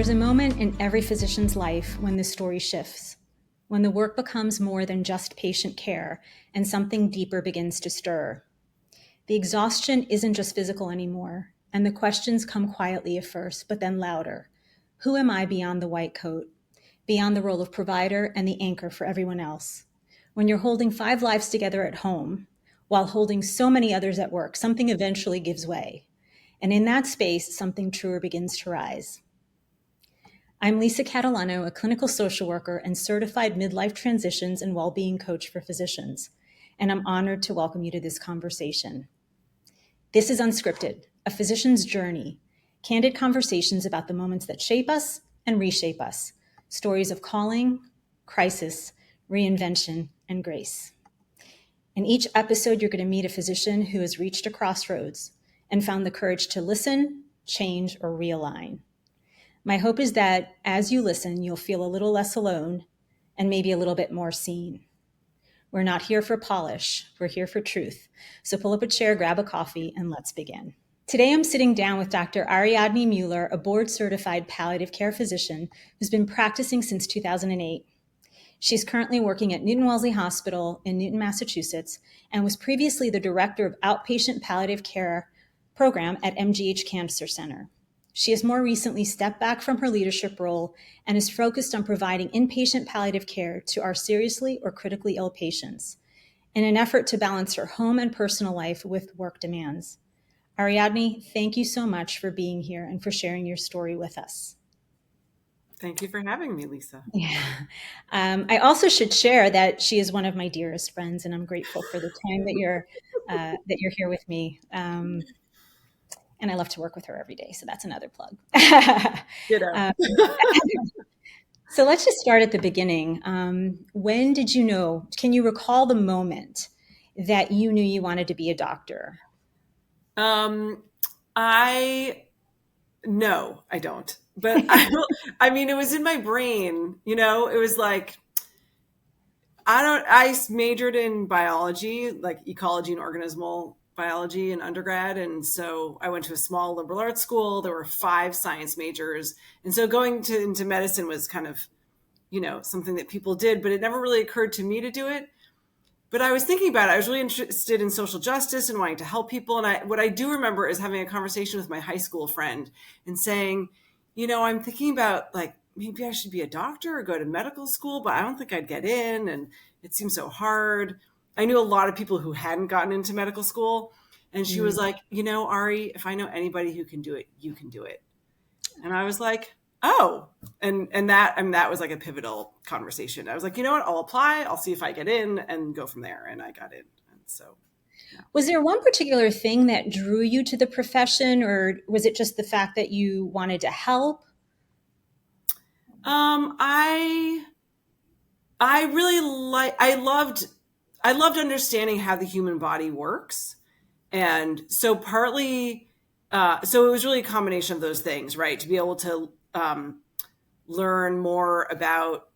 There's a moment in every physician's life when the story shifts, when the work becomes more than just patient care and something deeper begins to stir. The exhaustion isn't just physical anymore, and the questions come quietly at first, but then louder. Who am I beyond the white coat, beyond the role of provider and the anchor for everyone else? When you're holding 5 lives together at home, while holding so many others at work, something eventually gives way. And in that space, something truer begins to rise. I'm Lisa Catalano, a clinical social worker and certified midlife transitions and well-being coach for physicians, and I'm honored to welcome you to this conversation. This is Unscripted, a physician's journey, candid conversations about the moments that shape us and reshape us, stories of calling, crisis, reinvention, and grace. In each episode, you're going to meet a physician who has reached a crossroads and found the courage to listen, change, or realign. My hope is that as you listen, you'll feel a little less alone and maybe a little bit more seen. We're not here for polish, we're here for truth. So pull up a chair, grab a coffee, and let's begin. Today, I'm sitting down with Dr. Ariadne Mueller, a board-certified palliative care physician who's been practicing since 2008. She's currently working at Newton Wellesley Hospital in Newton, Massachusetts, and was previously the director of outpatient palliative care program at MGH Cancer Center. She has more recently stepped back from her leadership role and is focused on providing inpatient palliative care to our seriously or critically ill patients in an effort to balance her home and personal life with work demands. Ariadne, thank you so much for being here and for sharing your story with us. Thank you for having me, Lisa. Yeah. I also should share that she is one of my dearest friends, and I'm grateful for the time that you're here with me. And I love to work with her every day. So that's another plug. So let's just start at the beginning. When did you know, can you recall the moment that you knew you wanted to be a doctor? No, I don't. But I mean, it was in my brain, it was like, I majored in biology, like ecology and organismal biology in undergrad. And so I went to a small liberal arts school. There were 5 science majors. And so going into medicine was kind of, something that people did, but it never really occurred to me to do it. But I was thinking about it. I was really interested in social justice and wanting to help people. And what I do remember is having a conversation with my high school friend and saying, I'm thinking about like, maybe I should be a doctor or go to medical school, but I don't think I'd get in. And it seems so hard. I knew a lot of people who hadn't gotten into medical school. And she was like, Ari, if I know anybody who can do it, you can do it. And I was like, oh, and that was like a pivotal conversation. I was like, you know what, I'll apply. I'll see if I get in and go from there. And I got in. And so. Yeah. Was there one particular thing that drew you to the profession, or was it just the fact that you wanted to help? I loved understanding how the human body works. And so partly, so it was really a combination of those things, right? To be able to learn more about,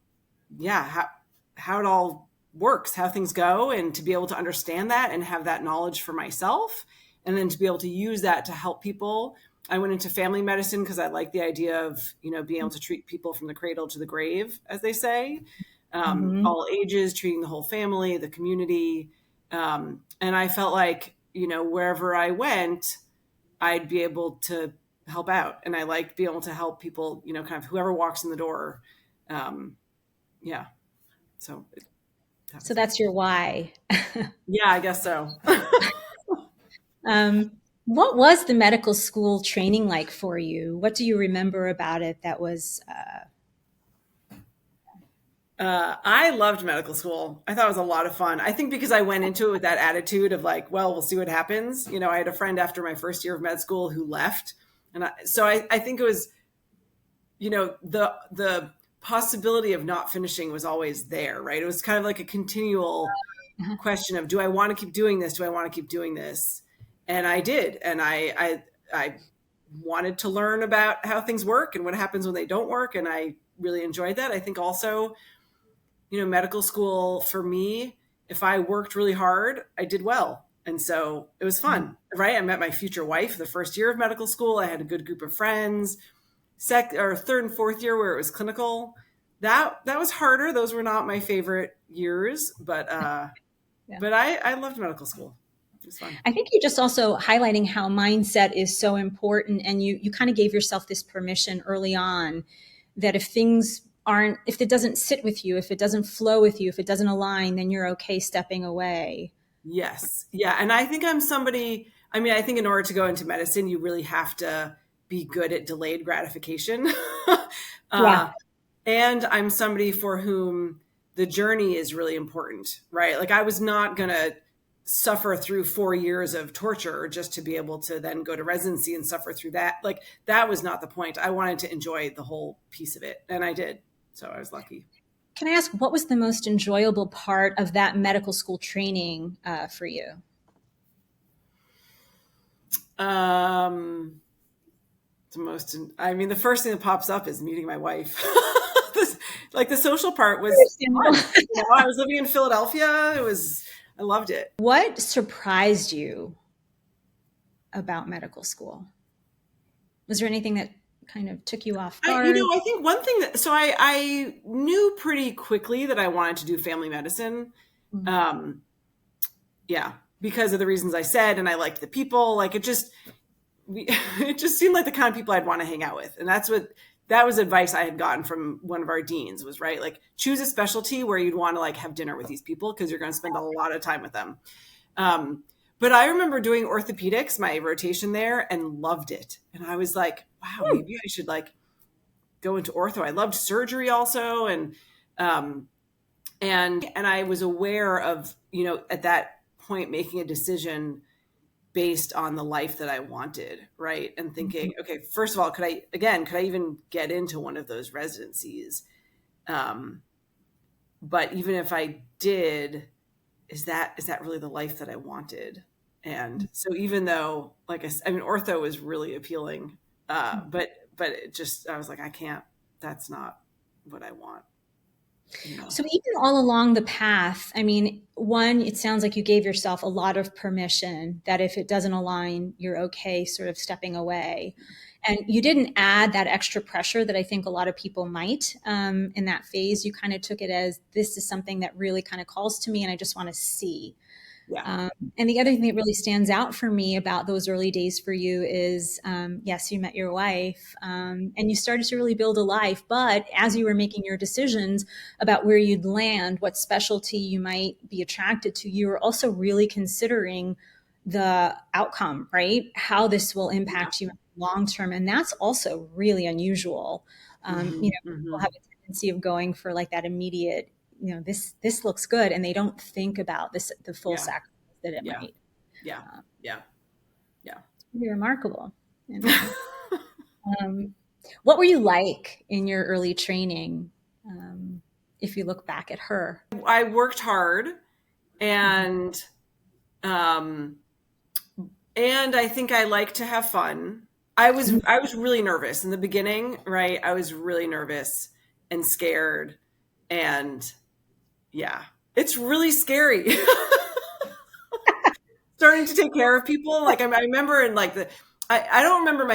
how it all works, how things go, and to be able to understand that and have that knowledge for myself, and then to be able to use that to help people. I went into family medicine because I like the idea of, being able to treat people from the cradle to the grave, as they say, all ages, treating the whole family, the community. And I felt like, wherever I went, I'd be able to help out. And I like being able to help people, kind of whoever walks in the door. So that's your why. Yeah, I guess so. What was the medical school training like for you? What do you remember about it that was... I loved medical school. I thought it was a lot of fun. I think because I went into it with that attitude of like, well, we'll see what happens. I had a friend after my first year of med school who left. And I think it was, the possibility of not finishing was always there, right? It was kind of like a continual question of, do I want to keep doing this? Do I want to keep doing this? And I did. And I wanted to learn about how things work and what happens when they don't work. And I really enjoyed that. I think also, medical school for me, if I worked really hard, I did well. And so it was fun, right? I met my future wife the first year of medical school. I had a good group of friends. third and fourth year where it was clinical. That was harder. Those were not my favorite years, but Yeah. but I loved medical school. It was fun. I think you're just also highlighting how mindset is so important, and you kind of gave yourself this permission early on that if it doesn't sit with you, if it doesn't flow with you, if it doesn't align, then you're okay stepping away. Yes. Yeah. And I think I'm somebody, I think in order to go into medicine, you really have to be good at delayed gratification. Yeah. And I'm somebody for whom the journey is really important, right? Like I was not going to suffer through 4 years of torture just to be able to then go to residency and suffer through that. Like that was not the point. I wanted to enjoy the whole piece of it. And I did. So I was lucky. Can I ask, what was the most enjoyable part of that medical school training for you? The first thing that pops up is meeting my wife. Like the social part was fun. I was living in Philadelphia. I loved it. What surprised you about medical school? Was there anything that kind of took you off guard? I think one thing I knew pretty quickly that I wanted to do family medicine. Mm-hmm. Because of the reasons I said, and I liked the people. Like it just seemed like the kind of people I'd want to hang out with. And that was advice I had gotten from one of our deans was, right, like choose a specialty where you'd want to like have dinner with these people because you're going to spend a lot of time with them. But I remember doing orthopedics, my rotation there, and loved it. And I was like, wow, maybe I should like go into ortho. I loved surgery also. And I was aware of, at that point making a decision based on the life that I wanted, right? And thinking, okay, first of all, could I even get into one of those residencies? But even if I did, is that really the life that I wanted? And so even though, like ortho was really appealing, but it just, I was like, that's not what I want. So even all along the path, one, it sounds like you gave yourself a lot of permission that if it doesn't align, you're okay sort of stepping away. And you didn't add that extra pressure that I think a lot of people might in that phase. You kind of took it as, this is something that really kind of calls to me and I just want to see. Yeah. And the other thing that really stands out for me about those early days for you is, yes, you met your wife and you started to really build a life. But as you were making your decisions about where you'd land, what specialty you might be attracted to, you were also really considering the outcome, right? How this will impact you long term. And that's also really unusual. People have a tendency of going for like that immediate, this looks good, and they don't think about the full sacrifice that it might. Yeah. It's pretty remarkable. What were you like in your early training? If you look back at her, I worked hard, and I think I like to have fun. I was really nervous in the beginning, right? I was really nervous and scared, and it's really scary. Starting to take care of people. Like I remember in like I don't remember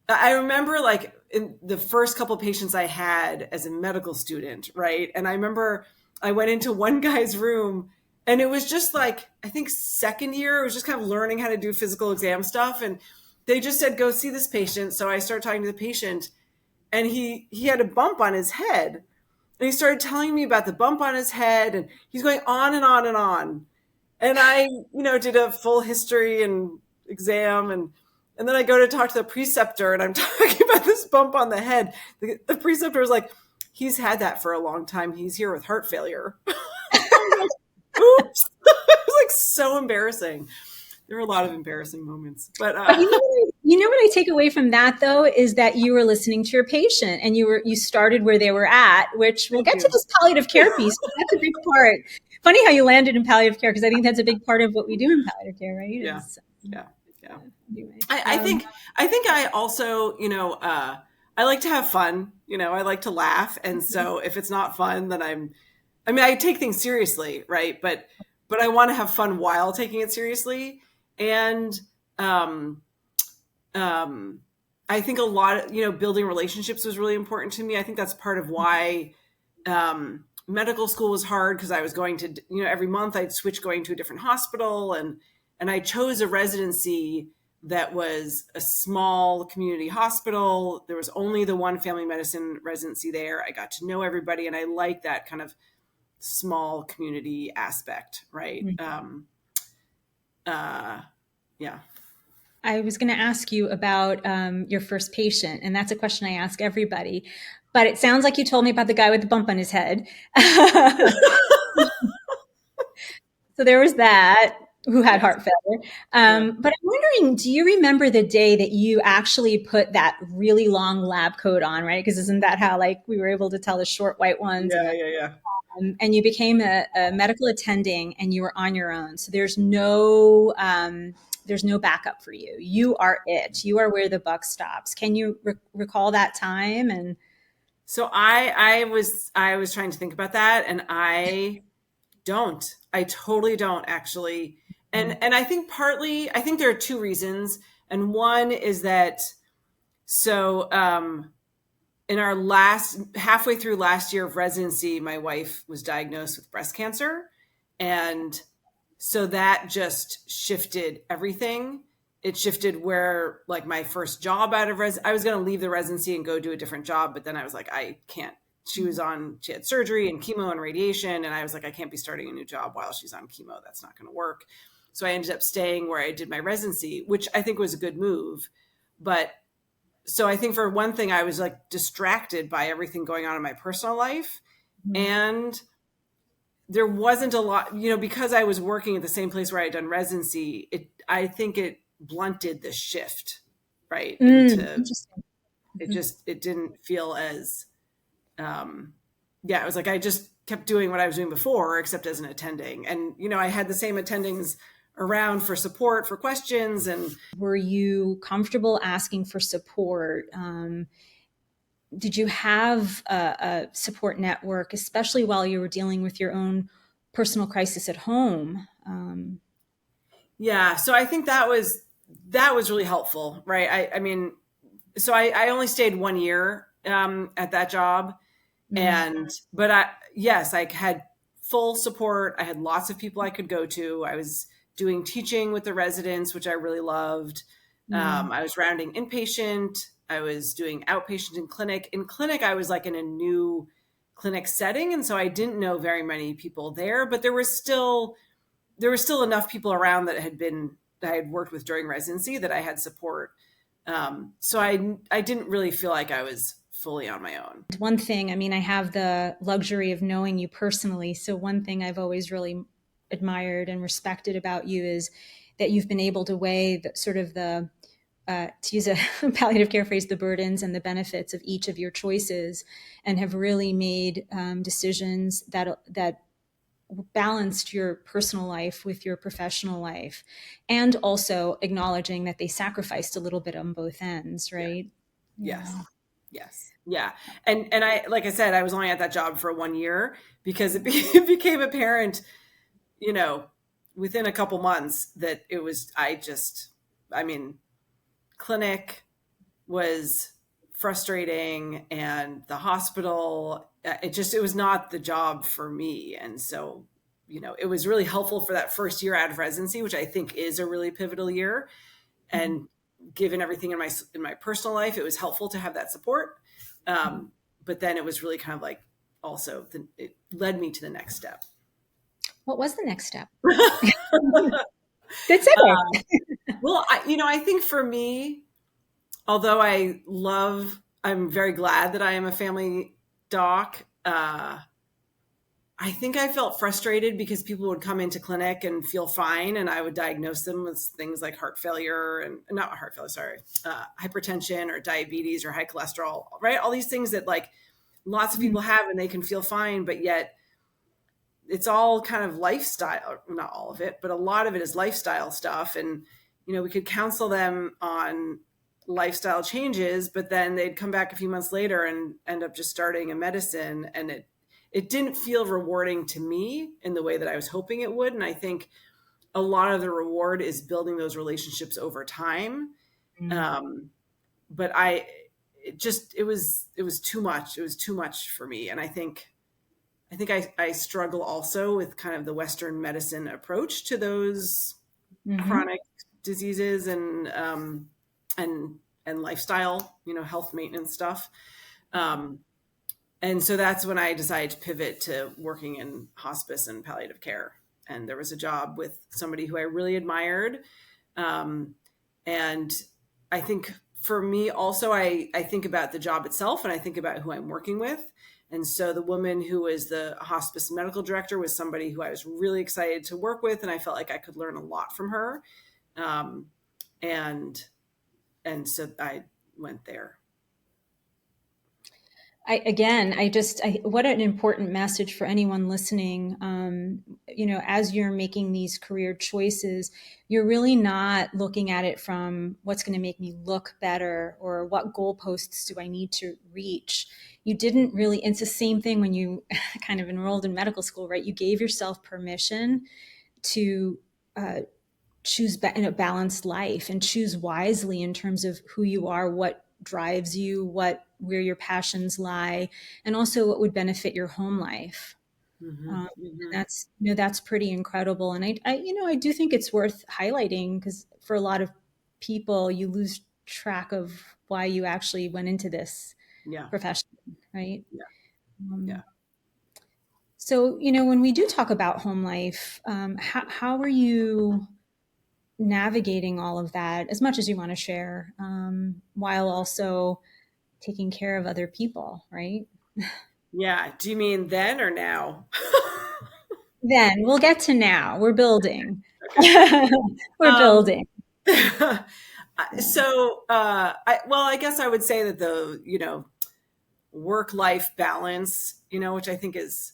I remember like in the first couple of patients I had as a medical student, right? And I remember I went into one guy's room and it was just like, I think second year, it was just kind of learning how to do physical exam stuff. And they just said, go see this patient. So I started talking to the patient and he had a bump on his head. And he started telling me about the bump on his head, and he's going on and on and on. And I, did a full history and exam, and then I go to talk to the preceptor, and I'm talking about this bump on the head. The preceptor was like, he's had that for a long time. He's here with heart failure. I was like, oops. It was like so embarrassing. There were a lot of embarrassing moments, but you know what I take away from that though is that you were listening to your patient and you started where they were at, which we'll get to this palliative care piece, but that's a big part. Funny how you landed in palliative care, because I think that's a big part of what we do in palliative care, right? Yeah. Anyway. I think I also, I like to have fun, I like to laugh. And so if it's not fun, then I take things seriously, right? But I want to have fun while taking it seriously. And I I think a lot of, building relationships was really important to me. I think that's part of why medical school was hard, because I was going to, every month I'd switch going to a different hospital, and I chose a residency that was a small community hospital. There was only the one family medicine residency there. I got to know everybody, and I like that kind of small community aspect, right? Yeah. I was going to ask you about your first patient, and that's a question I ask everybody. But it sounds like you told me about the guy with the bump on his head. So there was that, who had heart failure. But I'm wondering, do you remember the day that you actually put that really long lab coat on, right? Because isn't that how we were able to tell the short white ones? And you became a medical attending, and you were on your own. So there's no backup for you. You are it. You are where the buck stops. Can you recall that time? And so I was trying to think about that, and I totally don't, actually. And I think I think there are two reasons. And one is that, so in our halfway through last year of residency, my wife was diagnosed with breast cancer. And so that just shifted everything. It shifted where, my first job out of I was going to leave the residency and go do a different job. But then I was like, I can't. She had surgery and chemo and radiation. And I was like, I can't be starting a new job while she's on chemo. That's not going to work. So I ended up staying where I did my residency, which I think was a good move. But so I think, for one thing, I was distracted by everything going on in my personal life. And there wasn't a lot, because I was working at the same place where I had done residency. I think it blunted the shift, right? It didn't feel as, it was I just kept doing what I was doing before, except as an attending. And, I had the same attendings around for support, for questions. And were you comfortable asking for support? Did you have a support network, especially while you were dealing with your own personal crisis at home? Yeah. So I think that was really helpful, right? I mean, so I only stayed 1 year at that job. But I had full support. I had lots of people I could go to. I was doing teaching with the residents, which I really loved. I was rounding inpatient. I was doing outpatient in clinic. In clinic, I was in a new clinic setting. And so I didn't know very many people there, but there were still enough people around that I had worked with during residency that I had support. So I didn't really feel like I was fully on my own. One thing, I have the luxury of knowing you personally. So one thing I've always really admired and respected about you is that you've been able to weigh to use a palliative care phrase, the burdens and the benefits of each of your choices, and have really made decisions that balanced your personal life with your professional life, and also acknowledging that they sacrificed a little bit on both ends, right? Yes. Yeah. And I, like I said, I was only at that job for 1 year, because it became apparent, within a couple months that it was, clinic was frustrating, and the hospital, it was not the job for me. And so, it was really helpful for that first year out of residency, which I think is a really pivotal year. And given everything in my personal life, it was helpful to have that support. But then it was really kind of also it led me to the next step. What was the next step? Good segue. Well, I think for me, although I'm very glad that I am a family doc, I think I felt frustrated because people would come into clinic and feel fine, and I would diagnose them with things like hypertension or diabetes or high cholesterol, right? All these things that lots of people have, and they can feel fine, but yet it's all kind of lifestyle, not all of it, but a lot of it is lifestyle stuff. And, we could counsel them on lifestyle changes, but then they'd come back a few months later and end up just starting a medicine. And it didn't feel rewarding to me in the way that I was hoping it would. And I think a lot of the reward is building those relationships over time. but it was too much. It was too much for me. And I struggle also with kind of the Western medicine approach to those Mm-hmm. chronic diseases and and lifestyle, health maintenance stuff. Um, and so that's when I decided to pivot to working in hospice and palliative care. And there was a job with somebody who I really admired. Um, and I think for me also, I think about the job itself and I think about who I'm working with. And so the woman who was the hospice medical director was somebody who I was really excited to work with. And I felt like I could learn a lot from her. Um, and, and so I went there. What an important message for anyone listening. As you're making these career choices, you're really not looking at it from what's going to make me look better or what goalposts do I need to reach. You didn't really, it's the same thing when you kind of enrolled in medical school, right? You gave yourself permission to uh, choose in a balanced life and choose wisely in terms of who you are, what drives you, where your passions lie, and also what would benefit your home life. Mm-hmm, Um, mm-hmm. and that's pretty incredible. And I do think it's worth highlighting because for a lot of people, you lose track of why you actually went into this Yeah, profession, right? yeah, yeah. Um, so, when we do talk about home life, how are you navigating all of that as much as you want to share, while also taking care of other people, right? Yeah. Do you mean then or now? Then we'll get to now. We're building. Okay. We're Um, building. Yeah. I guess I would say that the work life balance, which I think is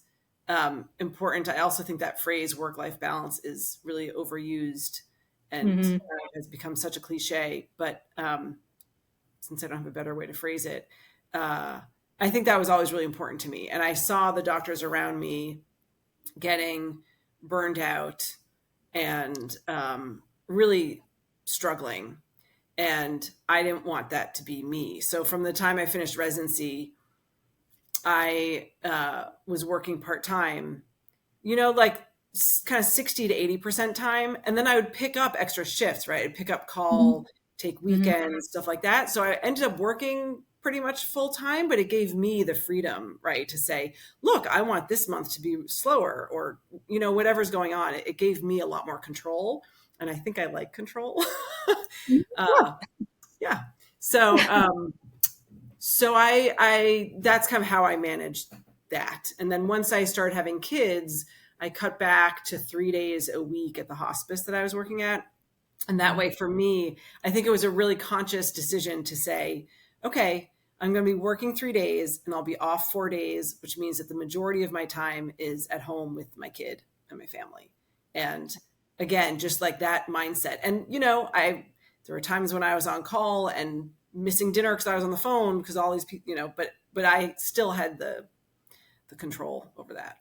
important. I also think that phrase work life balance is really overused and Hmm. has become such a cliche. But since I don't have a better way to phrase it, uh, I think that was always really important to me. And I saw the doctors around me getting burned out and really struggling. And I didn't want that to be me. So from the time I finished residency, I was working part time, like kind of 60 to 80% time. And then I would pick up extra shifts, right? I'd pick up call, Hmm. take Hmm. weekends, stuff like that. So I ended up working pretty much full time, but it gave me the freedom, right? To say, look, I want this month to be slower or, whatever's going on. It gave me a lot more control. And I think I like control. uh, yeah. So, so I that's kind of how I managed that. And then once I started having kids, I cut back to 3 days a week at the hospice that I was working at. And that way for me, I think it was a really conscious decision to say, okay, I'm going to be working 3 days and I'll be off 4 days, which means that the majority of my time is at home with my kid and my family. And again, just like that mindset. And, there were times when I was on call and missing dinner because I was on the phone because all these people, but I still had the control over that.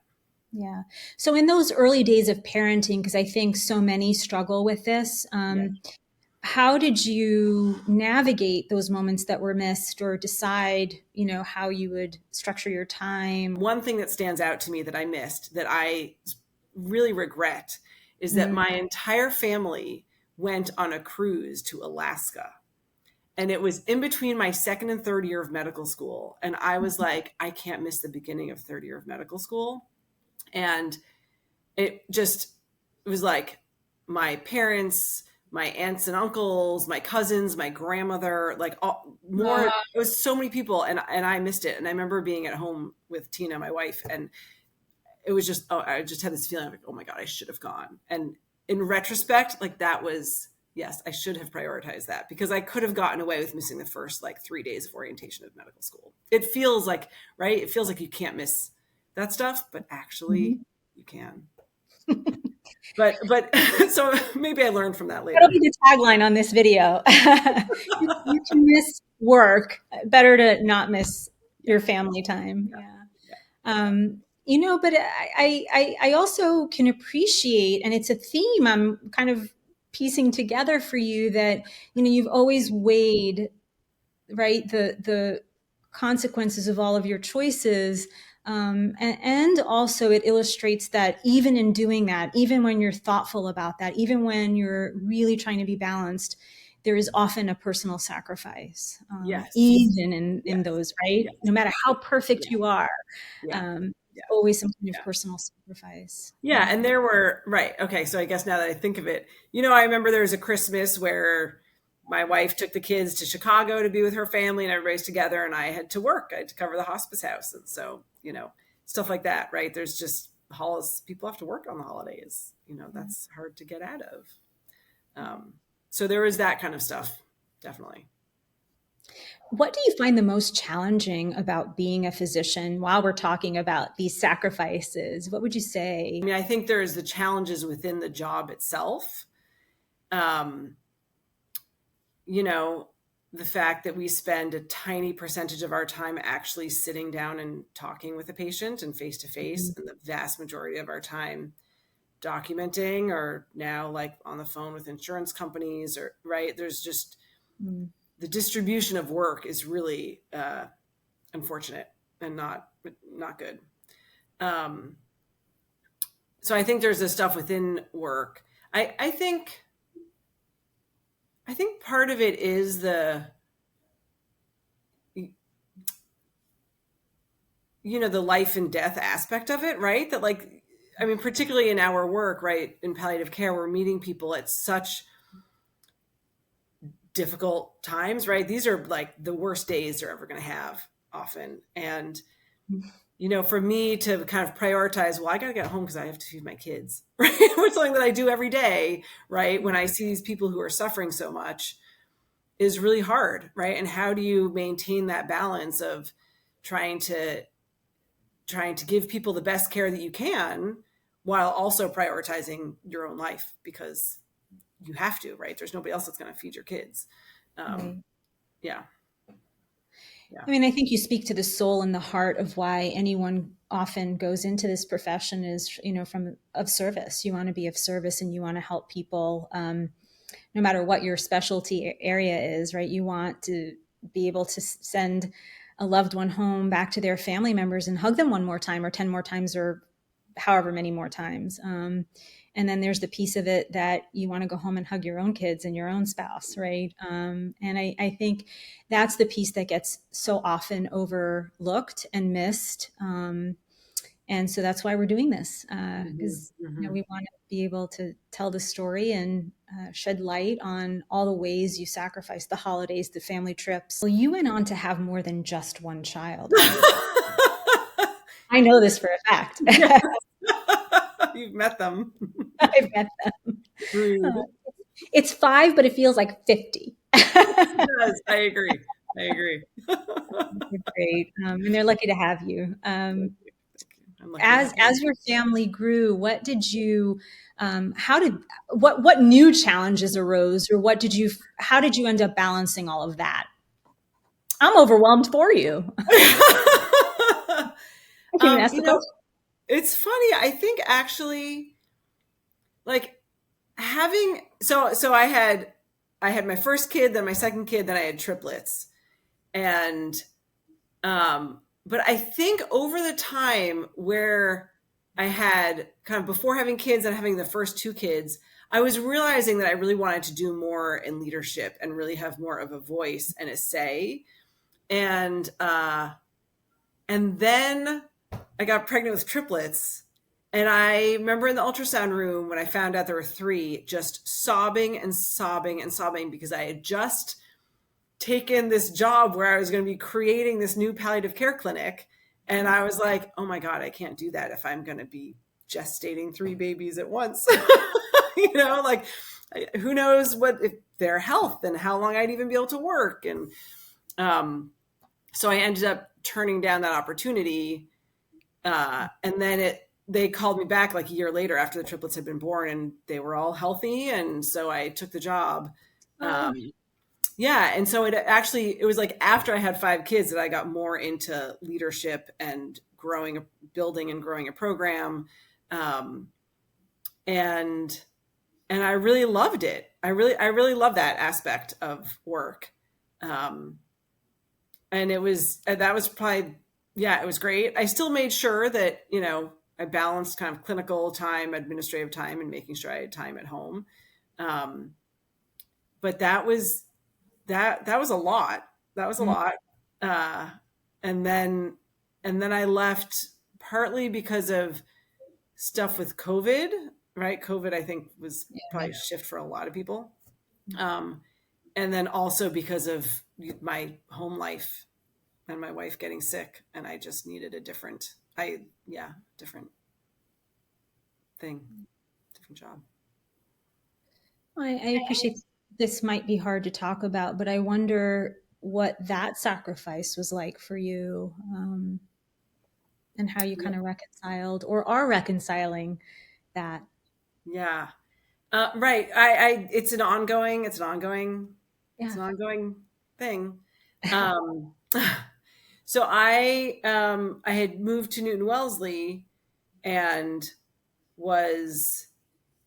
Yeah. So in those early days of parenting, because I think so many struggle with this, Yeah. how did you navigate those moments that were missed or decide, how you would structure your time? One thing that stands out to me that I missed that I really regret is that Mm. my entire family went on a cruise to Alaska. And it was in between my second and third year of medical school. And I was like, I can't miss the beginning of third year of medical school. And it was like my parents, my aunts and uncles, my cousins, my grandmother, like more, it was so many people and I missed it. And I remember being at home with Tina, my wife, and it was just, I just had this feeling like, oh my God, I should have gone. And in retrospect, like that was, yes, I should have prioritized that because I could have gotten away with missing the first like 3 days of orientation of medical school. It feels like, right? It feels like you can't miss that stuff, but actually Mhm. you can. But so maybe I learned from that That'll later. be the tagline on this video. You can miss work. Better to not miss Yeah, your family time. Yeah. yeah, But I also can appreciate, and it's a theme I'm kind of piecing together for you that, you've always weighed right, the consequences of all of your choices. And also it illustrates that even in doing that, even when you're thoughtful about that, even when you're really trying to be balanced, there is often a personal sacrifice, Yes. even in Yes. those, right? Yes. No matter how perfect Yeah. you are, Yeah. there's Yeah. always some kind of Yeah. personal sacrifice. Yeah, and there were right. Okay, so I guess now that I think of it, I remember there was a Christmas where my wife took the kids to Chicago to be with her family, and everybody's together, and I had to work. I had to cover the hospice house, and so stuff like that. Right? There's just holidays. People have to work on the holidays. That's hard to get out of. Um, so there was that kind of stuff, definitely. What do you find the most challenging about being a physician while we're talking about these sacrifices? What would you say? I mean, I think there's the challenges within the job itself. Um, you know, the fact that we spend a tiny percentage of our time actually sitting down and talking with a patient and face to face, and the vast majority of our time documenting, or now like on the phone with insurance companies, or right. There's just Mm. the distribution of work is really unfortunate and not good. Um, so I think there's this stuff within work. I think part of it is the life and death aspect of it, right? That like, I mean, particularly in our work, right, in palliative care, we're meeting people at such difficult times, right? These are like the worst days they're ever going to have often. And, for me to kind of prioritize, well, I got to get home because I have to feed my kids, right? Which is something that I do every day, right? When I see these people who are suffering so much is really hard, right? And how do you maintain that balance of trying to give people the best care that you can while also prioritizing your own life, because you have to, right? There's nobody else that's going to feed your kids. Right. Yeah. Yeah. I mean, I think you speak to the soul and the heart of why anyone often goes into this profession is, from of service. You want to be of service and you want to help people, no matter what your specialty area is, right? You want to be able to send a loved one home back to their family members and hug them one more time or 10 more times or however many more times. And then there's the piece of it that you want to go home and hug your own kids and your own spouse, right? And I think that's the piece that gets so often overlooked and missed. And so that's why we're doing this, because Mm-hmm. we want to be able to tell the story and shed light on all the ways you sacrifice the holidays, the family trips. Well, you went on to have more than just one child. I know this for a fact. Yes. You've met them. I've met them. Rude. It's 5, but it feels like 50. It does. I agree. They're great, and they're lucky to have you. I'm lucky to have As your family grew, what did you, how did what new challenges arose, or how did you end up balancing all of that? I'm overwhelmed for you. I can even um, ask you the know, question. it's funny. I think actually, like so I had my first kid, then my second kid, then I had triplets. And but I think over the time where I had kind of before having kids and having the first two kids, I was realizing that I really wanted to do more in leadership and really have more of a voice and a say. And then I got pregnant with triplets. And I remember in the ultrasound room when I found out there were three, just sobbing and sobbing and sobbing, because I had just taken this job where I was going to be creating this new palliative care clinic. And I was like, oh my God, I can't do that if I'm going to be gestating three babies at once. Like who knows what if their health and how long I'd even be able to work. And so I ended up turning down that opportunity. And then they called me back like a year later after the triplets had been born and they were all healthy. And so I took the job. Yeah. And so it was like after I had 5 kids that I got more into leadership and building and growing a program. And I really loved it. I really love that aspect of work. and that was probably, yeah, it was great. I still made sure that, I balanced kind of clinical time, administrative time, and making sure I had time at home. Um, but that was a lot. That was a Mm, lot. Uh, and then I left partly because of stuff with COVID, right? COVID, I think, was probably a shift for a lot of people. Um, and then also because of my home life and my wife getting sick, and I just needed a different thing, different job. I appreciate this might be hard to talk about, but I wonder what that sacrifice was like for you, and how you Yeah. kind of reconciled or are reconciling that. Yeah. Right. It's Yeah. an ongoing thing. Um, so I had moved to Newton Wellesley and was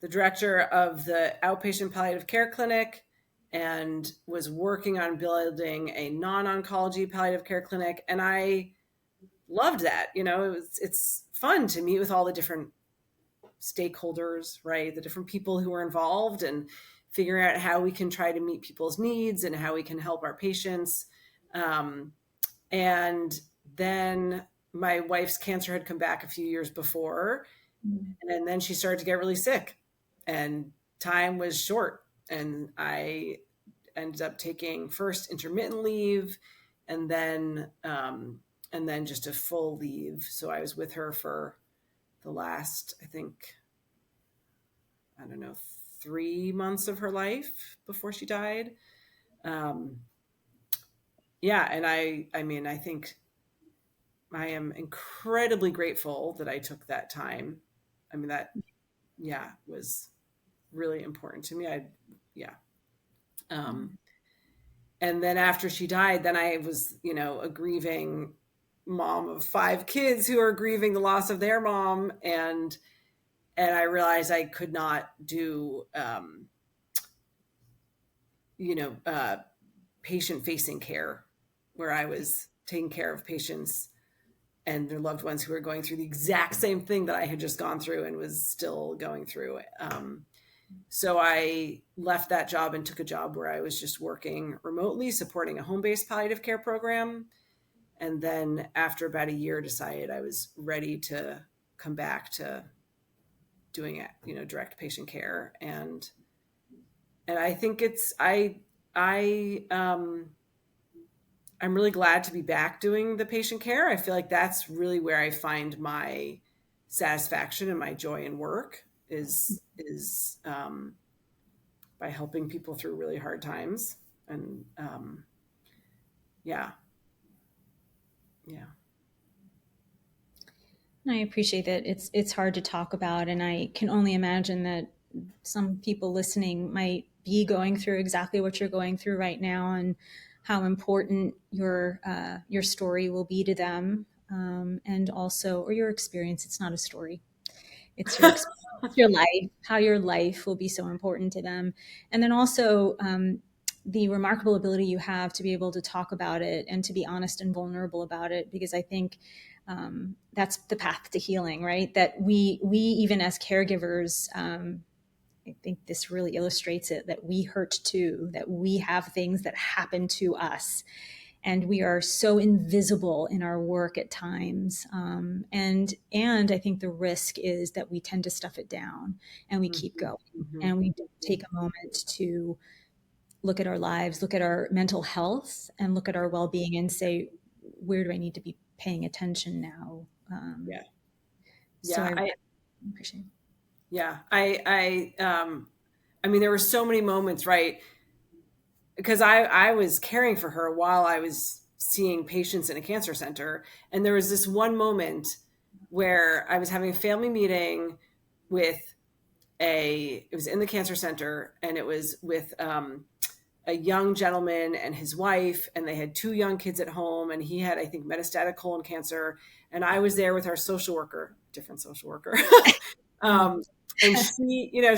the director of the outpatient palliative care clinic and was working on building a non-oncology palliative care clinic. And I loved that. It's fun to meet with all the different stakeholders, right? The different people who are involved, and figuring out how we can try to meet people's needs and how we can help our patients. Um, and then my wife's cancer had come back a few years before, Mm. and then she started to get really sick, and time was short. And I ended up taking first intermittent leave, and then just a full leave. So I was with her for the last, I think, I don't know, 3 months of her life before she died. Um, yeah, and I mean, I think I am incredibly grateful that I took that time. I mean, that, yeah, was really important to me. Yeah. Um, and then after she died, then I was, a grieving mom of 5 kids who are grieving the loss of their mom. And I realized I could not do, you know, uh, patient facing care where I was taking care of patients and their loved ones who were going through the exact same thing that I had just gone through and was still going through. So I left that job and took a job where I was just working remotely, supporting a home-based palliative care program. And then after about a year, decided I was ready to come back to doing it, direct patient care. And I think I'm really glad to be back doing the patient care. I feel like that's really where I find my satisfaction and my joy in work is by helping people through really hard times. And yeah, yeah, I appreciate that it's hard to talk about, and I can only imagine that some people listening might be going through exactly what you're going through right now, and how important your story will be to them, and also, or your experience. It's not a story; it's your life. How your life will be so important to them, and then also the remarkable ability you have to be able to talk about it and to be honest and vulnerable about it, because I think that's the path to healing, right? That we even as caregivers, I think this really illustrates it, that we hurt too, that we have things that happen to us, and we are so invisible in our work at times. And I think the risk is that we tend to stuff it down and we keep mm-hmm, going, mm-hmm, and we don't take a moment to look at our lives, look at our mental health, and look at our well-being and say, where do I need to be paying attention now? yeah, So yeah. I appreciate it. Yeah, I mean, there were so many moments, right? Because I was caring for her while I was seeing patients in a cancer center, and there was this one moment where I was having a family meeting with it was in the cancer center, and it was with a young gentleman and his wife, and they had 2 young kids at home, and he had, I think, metastatic colon cancer, and I was there with our social worker, different social worker. Mm. um, and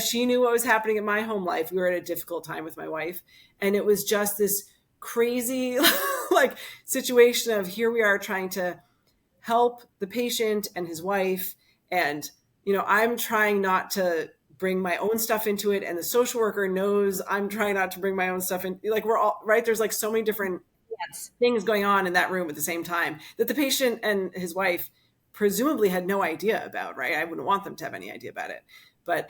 she knew what was happening in my home life. We were at a difficult time with my wife, and it was just this crazy like situation of here we are trying to help the patient and his wife. And, I'm trying not to bring my own stuff into it. And the social worker knows I'm trying not to bring my own stuff in. Like we're all right. There's like so many different Yes. things going on in that room at the same time that the patient and his wife presumably had no idea about, right? I wouldn't want them to have any idea about it. But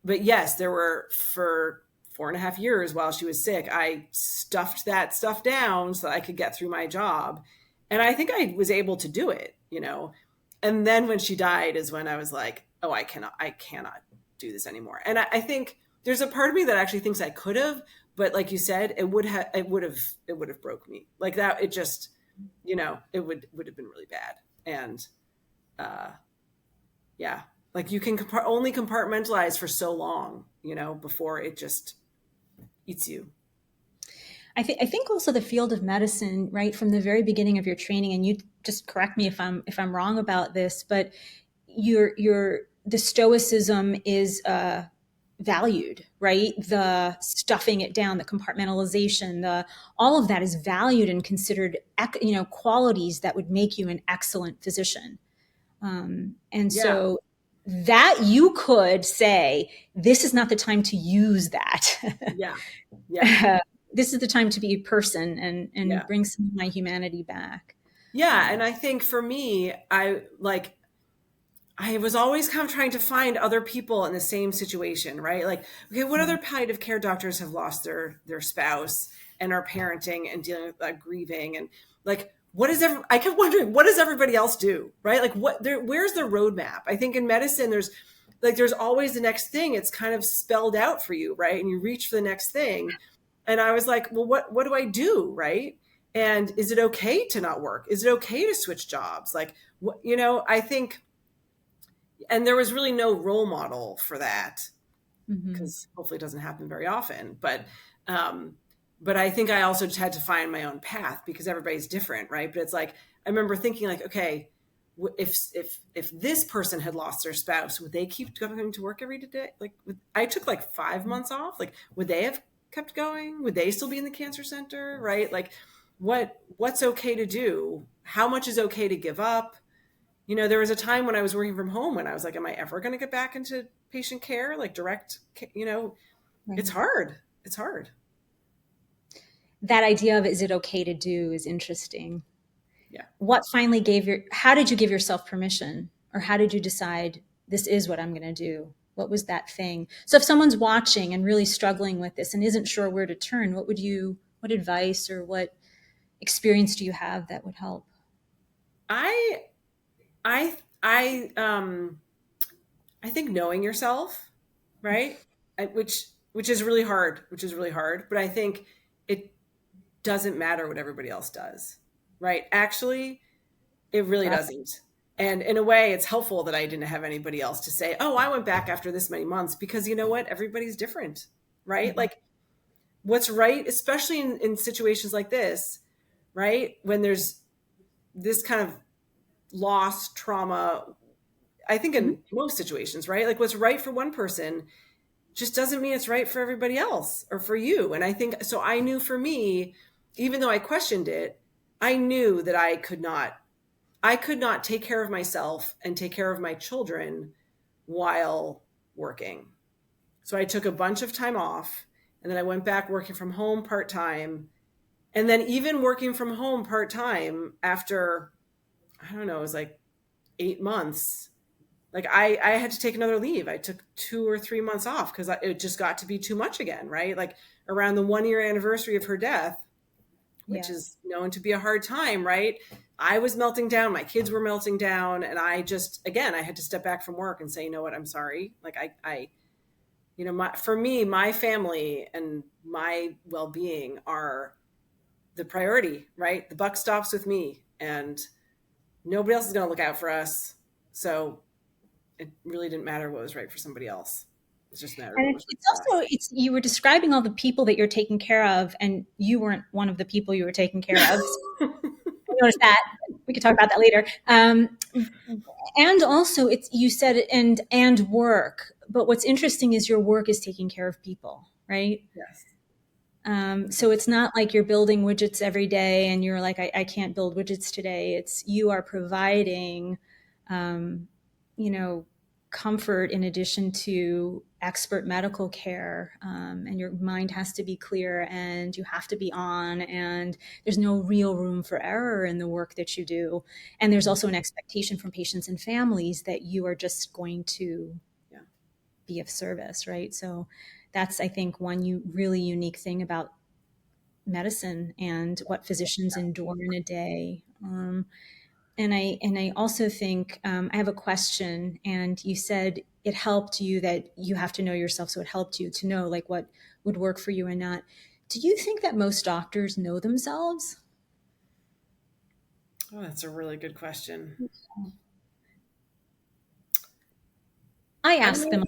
yes, there were, for 4.5 years while she was sick, I stuffed that stuff down so that I could get through my job. And I think I was able to do it, And then when she died is when I was like, oh, I cannot do this anymore. And I think there's a part of me that actually thinks I could have, but like you said, it would have broke me like that. It just, it would have been really bad. And, yeah, like you can only compartmentalize for so long, before it just eats you. I think also the field of medicine, right, from the very beginning of your training, and you just correct me if I'm wrong about this, but the stoicism is valued, right? The stuffing it down, the compartmentalization, all of that is valued and considered, qualities that would make you an excellent physician. And Yeah. so that you could say, this is not the time to use that. Yeah. Yeah. This is the time to be a person and Yeah. bring some of my humanity back. Yeah. And I think for me, I was always kind of trying to find other people in the same situation, right? Like, okay, what other palliative care doctors have lost their spouse and are parenting and dealing with grieving, and like, I kept wondering, what does everybody else do, right? Like, where's the roadmap? I think in medicine, there's always the next thing. It's kind of spelled out for you, right? And you reach for the next thing. And I was like, well, what do I do, right? And is it okay to not work? Is it okay to switch jobs? Like, I think. And there was really no role model for that, because hopefully it doesn't happen very often. But I think I also just had to find my own path, because everybody's different, right? But it's like, I remember thinking like, okay, if this person had lost their spouse, would they keep going to work every day? Like, I took like 5 months off. Like, would they have kept going? Would they still be in the cancer center, right? Like, what's okay to do? How much is okay to give up? There was a time when I was working from home when I was like, am I ever going to get back into patient care, like direct, Right. It's hard. It's hard. That idea of, is it okay to do, is interesting. Yeah. How did you give yourself permission, or how did you decide this is what I'm going to do? What was that thing? So if someone's watching and really struggling with this and isn't sure where to turn, what advice or what experience do you have that would help? I think knowing yourself, right? Which is really hard, but I think it doesn't matter what everybody else does, right? Actually, it really doesn't. And in a way, it's helpful that I didn't have anybody else to say, oh, I went back after this many months, because you know what? Everybody's different, right? Mm-hmm. Like, what's right, especially in situations like this, right? When there's this kind of loss, trauma, I think in most situations, right? Like, what's right for one person just doesn't mean it's right for everybody else or for you. And I think, so I knew for me, even though I questioned it, I knew that I could not take care of myself and take care of my children while working. So I took a bunch of time off, and then I went back working from home part-time. And then even working from home part-time after, I don't know, it was like 8 months, like I had to take another leave. I took 2 or 3 months off because it just got to be too much again, right? Like around the 1-year anniversary of her death, which is known to be a hard time, right? I was melting down. My kids were melting down. And I just, again, I had to step back from work and say, you know what, I'm sorry. Like for me, my family and my well-being are the priority, right? The buck stops with me, and nobody else is going to look out for us. So it really didn't matter what was right for somebody else. It's just mattered. And you were describing all the people that you're taking care of, and you weren't one of the people you were taking care of. I noticed that. We could talk about that later. And also, you said and work. But what's interesting is your work is taking care of people, right? Yes. So it's not like you're building widgets every day and you're like, I can't build widgets today. It's you are providing, um, you know, comfort in addition to expert medical care. And your mind has to be clear and you have to be on, and there's no real room for error in the work that you do. And there's also an expectation from patients and families that you are just going to Yeah. be of service, right? So that's, I think, one really unique thing about medicine and what physicians endure in a day. And I also think I have a question. And you said it helped you that you have to know yourself, so it helped you to know like what would work for you and not. Do you think that most doctors know themselves? Oh, that's a really good question. I I ask them mean,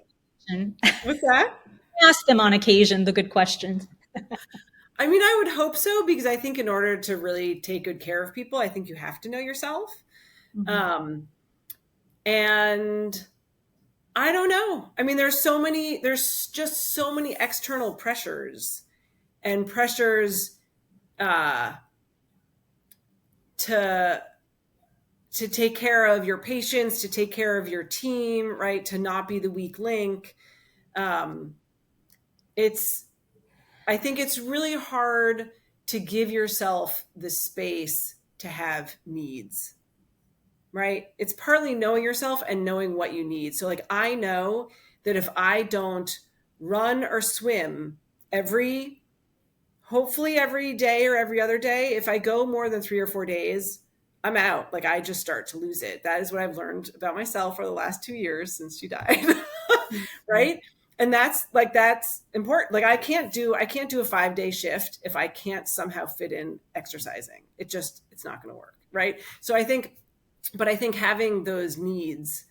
on occasion. what's that? I ask them on occasion the good questions. I mean, I would hope so, because I think in order to really take good care of people, I think you have to know yourself. Mhm. Um, and I don't know. I mean, there's just so many external pressures and pressures uh, to to take care of your patients, to take care of your team, right? To not be the weak link. Um, it's I think it's really hard to give yourself the space to have needs, right? It's partly knowing yourself and knowing what you need. So, like, I know that if I don't run or swim every, hopefully every day or every other day, if I go more than 3 or 4 days, I'm out. Like, I just start to lose it. That is what I've learned about myself for the last 2 years since she died. Right. And that's important. Like, I can't do a 5 day shift if I can't somehow fit in exercising. It's not going to work. Right. So I think having those needs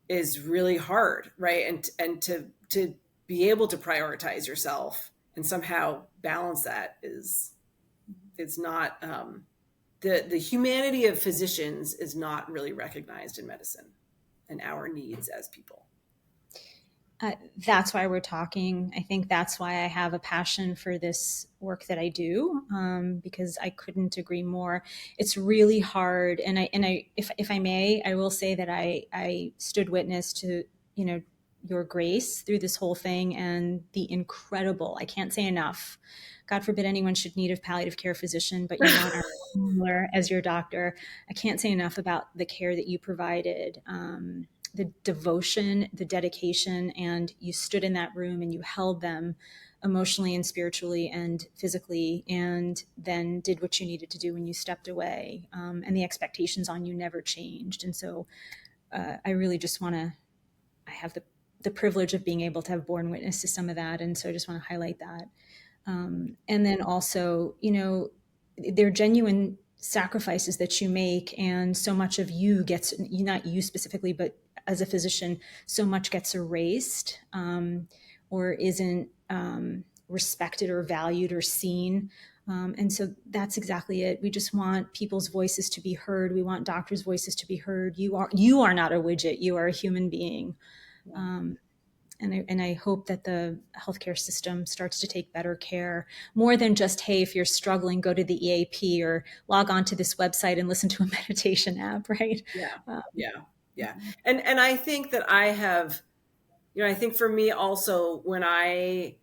is really hard, right? And to be able to prioritize yourself and somehow balance that is it's not the humanity of physicians is not really recognized in medicine, and our needs as people. That's why we're talking. I think that's why I have a passion for this work that I do, because I couldn't agree more. It's really hard, if I may, I will say that I stood witness to your grace through this whole thing and the incredible. I can't say enough. God forbid anyone should need a palliative care physician, but you want our Mueller as your doctor. I can't say enough about the care that you provided. The devotion, the dedication, and you stood in that room and you held them emotionally and spiritually and physically, and then did what you needed to do when you stepped away. And the expectations on you never changed. And so I really just want to, I have the privilege of being able to have borne witness to some of that. And so I just want to highlight that. And then also, they're genuine sacrifices that you make, and so much of you gets, not you specifically, but as a physician, so much gets erased, or isn't respected or valued or seen. And so that's exactly it. We just want people's voices to be heard. We want doctors' voices to be heard. You are not a widget. You are a human being. Yeah. And I hope that the healthcare system starts to take better care, more than just, hey, if you're struggling, go to the EAP or log on to this website and listen to a meditation app, right? Yeah. Yeah. Yeah. And I think that I think for me also, when I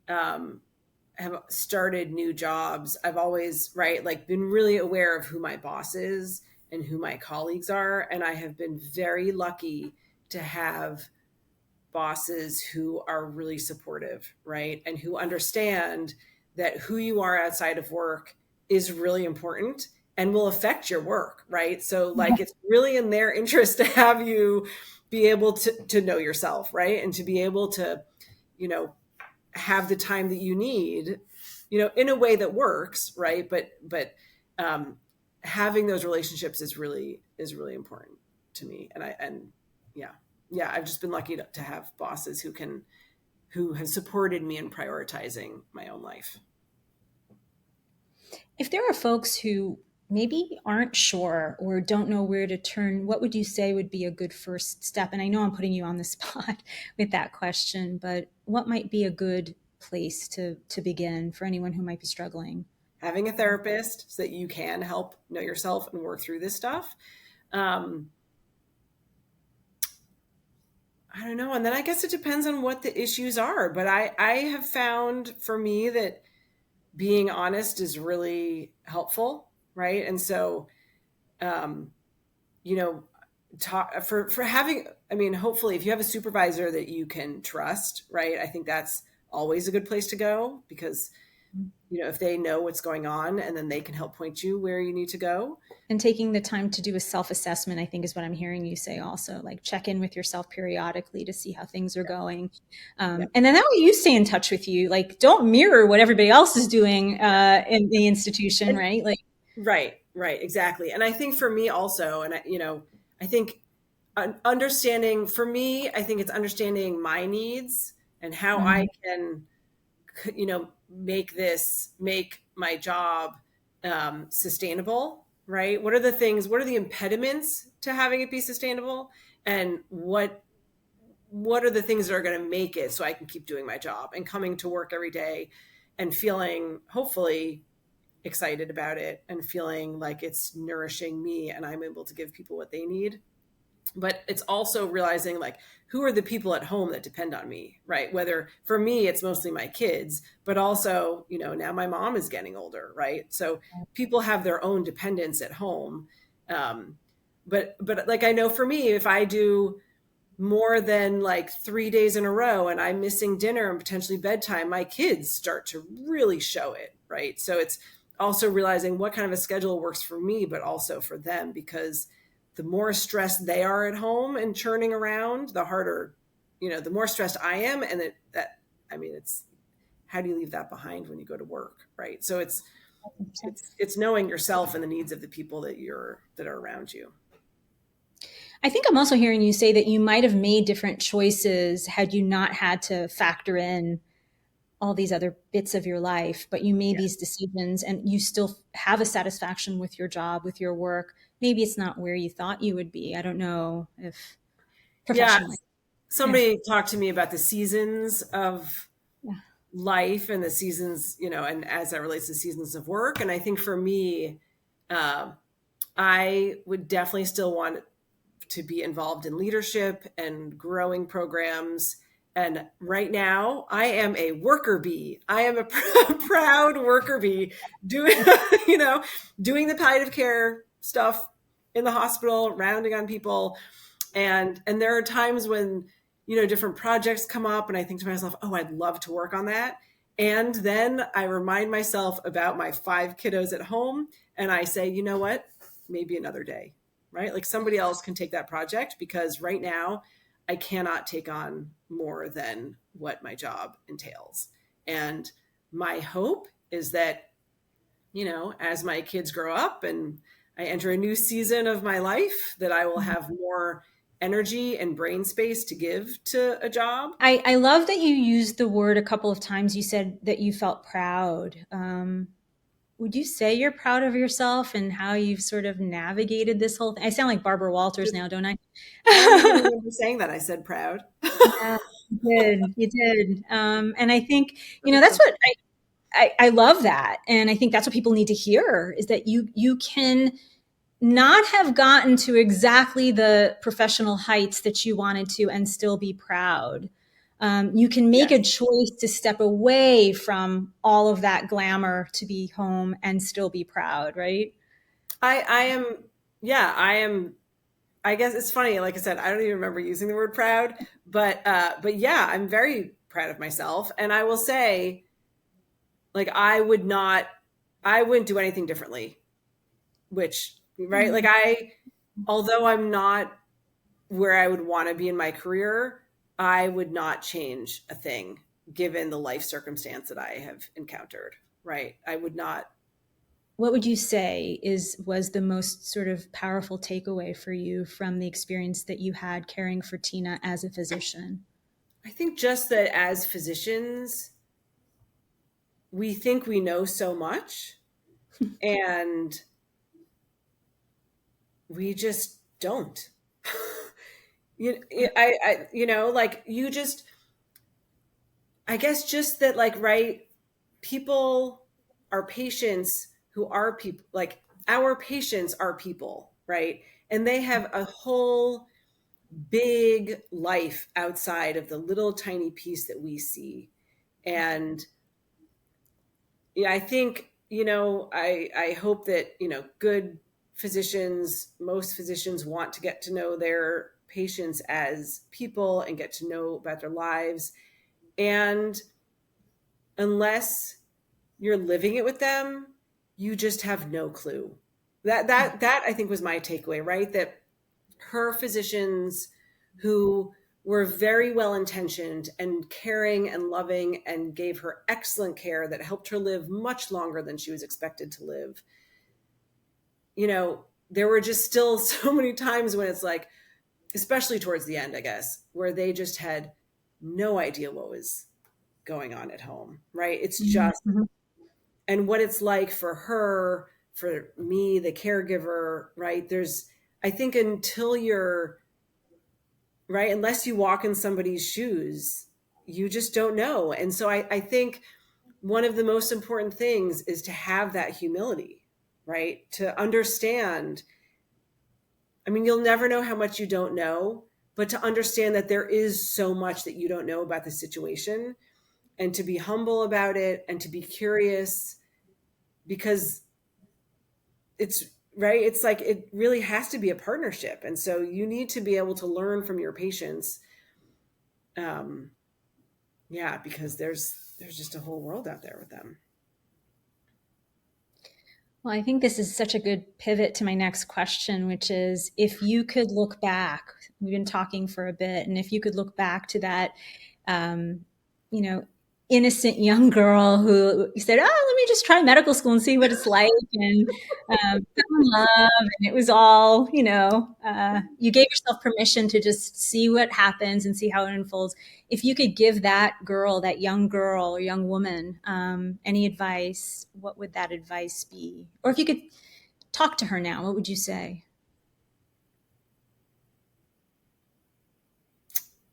um, have started new jobs, I've always, right, like, been really aware of who my boss is and who my colleagues are. And I have been very lucky to have bosses who are really supportive, right? And who understand that who you are outside of work is really important and will affect your work, right? So, like, it's really in their interest to have you be able to know yourself, right? And to be able to, you know, have the time that you need, in a way that works, right? But um, having those relationships is really important to me. And yeah, yeah, I've just been lucky to have bosses who have supported me in prioritizing my own life. If there are folks who maybe aren't sure or don't know where to turn, what would you say would be a good first step? And I know I'm putting you on the spot with that question, but what might be a good place to begin for anyone who might be struggling? Having a therapist so that you can help know yourself and work through this stuff. Um, I don't know. And then I guess it depends on what the issues are. But I have found for me that being honest is really helpful. Right. And so, um, you know, talk for having, I mean, hopefully if you have a supervisor that you can trust, right. I think that's always a good place to go because, you know, if they know what's going on and then they can help point you where you need to go. And taking the time to do a self-assessment, I think, is what I'm hearing you say also, like check in with yourself periodically to see how things are going. Yeah. And then that way you stay in touch with you. Like, don't mirror what everybody else is doing in the institution, And, right? Like, right, exactly. And I think for me also, and I think understanding for me, I think it's understanding my needs and how I mm, can, make my job sustainable, right? What are the things, what are the impediments to having it be sustainable? And what are the things that are going to make it so I can keep doing my job and coming to work every day and feeling hopefully excited about it and feeling like it's nourishing me and I'm able to give people what they need. But it's also realizing like who are the people at home that depend on me, right? Whether for me it's mostly my kids, but also, now my mom is getting older, right? So people have their own dependence at home. Um, but like I know for me, if I do more than like 3 days in a row and I'm missing dinner and potentially bedtime, my kids start to really show it, right? So it's also realizing what kind of a schedule works for me, but also for them, because the more stressed they are at home and churning around, the harder, the more stressed I am. And I mean, it's how do you leave that behind when you go to work, right? So it's knowing yourself and the needs of the people that are around you. I think I'm also hearing you say that you might have made different choices had you not had to factor in all these other bits of your life, but you made Yeah. these decisions and you still have a satisfaction with your job, with your work. Maybe it's not where you thought you would be. I don't know if Yeah. professionally. Yeah. Somebody talked to me about the seasons of Yeah. life and the seasons, and as that relates to seasons of work. And I think for me, uh, I would definitely still want to be involved in leadership and growing programs. And right now, I am a worker bee. I am a proud worker bee doing, doing the palliative care stuff in the hospital, rounding on people. And there are times when, different projects come up and I think to myself, oh, I'd love to work on that. And then I remind myself about my 5 kiddos at home and I say, you know what, maybe another day, right? Like somebody else can take that project because right now I cannot take on more than what my job entails. And my hope is that, as my kids grow up and I enter a new season of my life, that I will have more energy and brain space to give to a job. I love that you used the word a couple of times. You said that you felt proud. Would you say you're proud of yourself and how you've sort of navigated this whole thing? I sound like Barbara Walters now, don't I? I don't even remember saying that. I said proud. Yeah, you did. You did. And I think, that's what I love that. And I think that's what people need to hear is that you can not have gotten to exactly the professional heights that you wanted to and still be proud. You can make a Yes. choice to step away from all of that glamour to be home and still be proud, right? I am, yeah, I am. I guess it's funny. Like I said, I don't even remember using the word proud, but yeah, I'm very proud of myself. And I will say, like, I wouldn't do anything differently, which, right. Like although I'm not where I would want to be in my career, I would not change a thing given the life circumstance that I have encountered. Right. I would not. What would you say was the most sort of powerful takeaway for you from the experience that you had caring for Tina as a physician? I think just that as physicians, we think we know so much and we just don't. Like you just, I guess just that, like, right, people, our patients who are people, like our patients are people, right? And they have a whole big life outside of the little tiny piece that we see. And yeah, I think, I hope that, good physicians, most physicians want to get to know their patients as people and get to know about their lives. And unless you're living it with them, you just have no clue. That I think was my takeaway, right? That her physicians who were very well intentioned and caring and loving and gave her excellent care that helped her live much longer than she was expected to live. There were just still so many times when it's like, especially towards the end, I guess, where they just had no idea what was going on at home, right? It's just, Mm-hmm. and what it's like for her, for me, the caregiver, right? I think until you're, right, unless you walk in somebody's shoes, you just don't know. And so I think one of the most important things is to have that humility, right? To understand. I mean, you'll never know how much you don't know, but to understand that there is so much that you don't know about the situation, and to be humble about it and to be curious, because it's right. It's like, it really has to be a partnership. And so you need to be able to learn from your patients. Um, yeah, because there's just a whole world out there with them. Well, I think this is such a good pivot to my next question, which is if you could look back, we've been talking for a bit, and if you could look back to that, um, you know, innocent young girl who said, "Oh, let me just try medical school and see what it's like," and fell in love, and it was all, you gave yourself permission to just see what happens and see how it unfolds. If you could give that girl, that young girl or young woman, any advice, what would that advice be? Or if you could talk to her now, what would you say?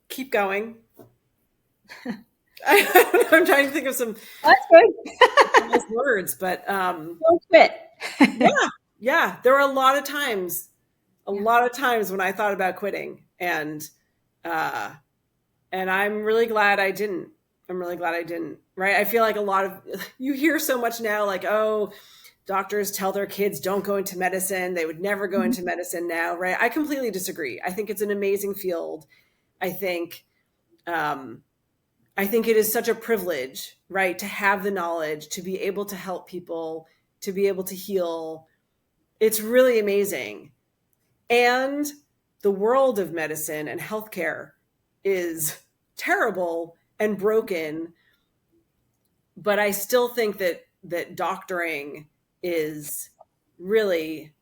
Keep going. I'm trying to think of some That's good. nice words, but Don't quit. yeah, yeah. There were a Yeah. lot of times when I thought about quitting, uh, and I'm really glad I didn't. I'm really glad I didn't. Right? I feel like a lot of you hear so much now, like, oh, doctors tell their kids don't go into medicine. They would never go Mhm. into medicine now, right? I completely disagree. I think it's an amazing field. I think um, I think it is such a privilege, right, to have the knowledge, to be able to help people, to be able to heal. It's really amazing. And the world of medicine and healthcare is terrible and broken, but I still think that doctoring is really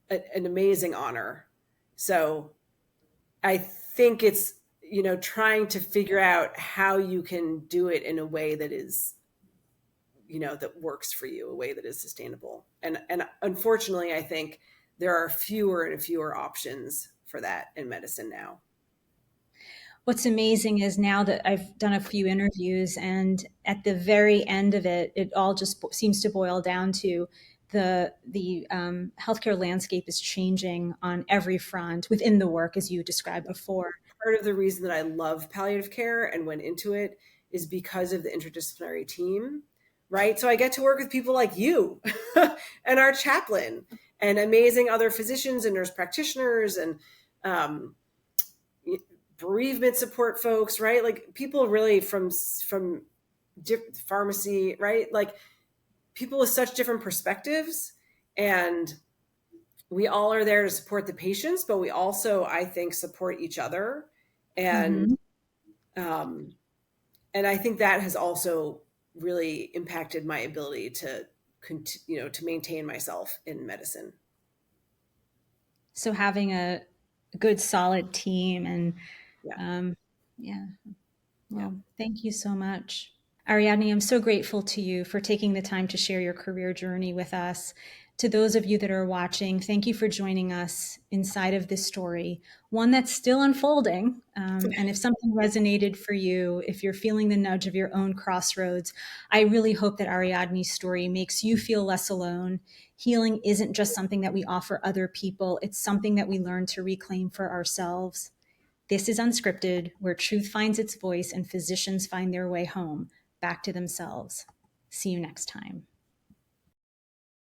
an amazing honor. So I think it's, trying to figure out how you can do it in a way that is, that works for you, a way that is sustainable. And unfortunately, I think there are fewer and fewer options for that in medicine now. What's amazing is now that I've done a few interviews, and at the very end of it, it all just seems to boil down to the healthcare landscape is changing on every front within the work, as you described before. Part of the reason that I love palliative care and went into it is because of the interdisciplinary team, right? So I get to work with people like you and our chaplain and amazing other physicians and nurse practitioners and um, bereavement support folks, right? Like people really from pharmacy, right? Like people with such different perspectives, and we all are there to support the patients, but we also, I think, support each other. And Mm-hmm. um, and I think that has also really impacted my ability to to maintain myself in medicine. So having a good, solid team, and Yeah, um, yeah. yeah. Well, thank you so much. Ariadne, I'm so grateful to you for taking the time to share your career journey with us, To those of you that are watching, thank you for joining us inside of this story, one that's still unfolding. And if something resonated for you, if you're feeling the nudge of your own crossroads, I really hope that Ariadne's story makes you feel less alone. Healing isn't just something that we offer other people, it's something that we learn to reclaim for ourselves. This is Unscripted, where truth finds its voice and physicians find their way home, back to themselves. See you next time.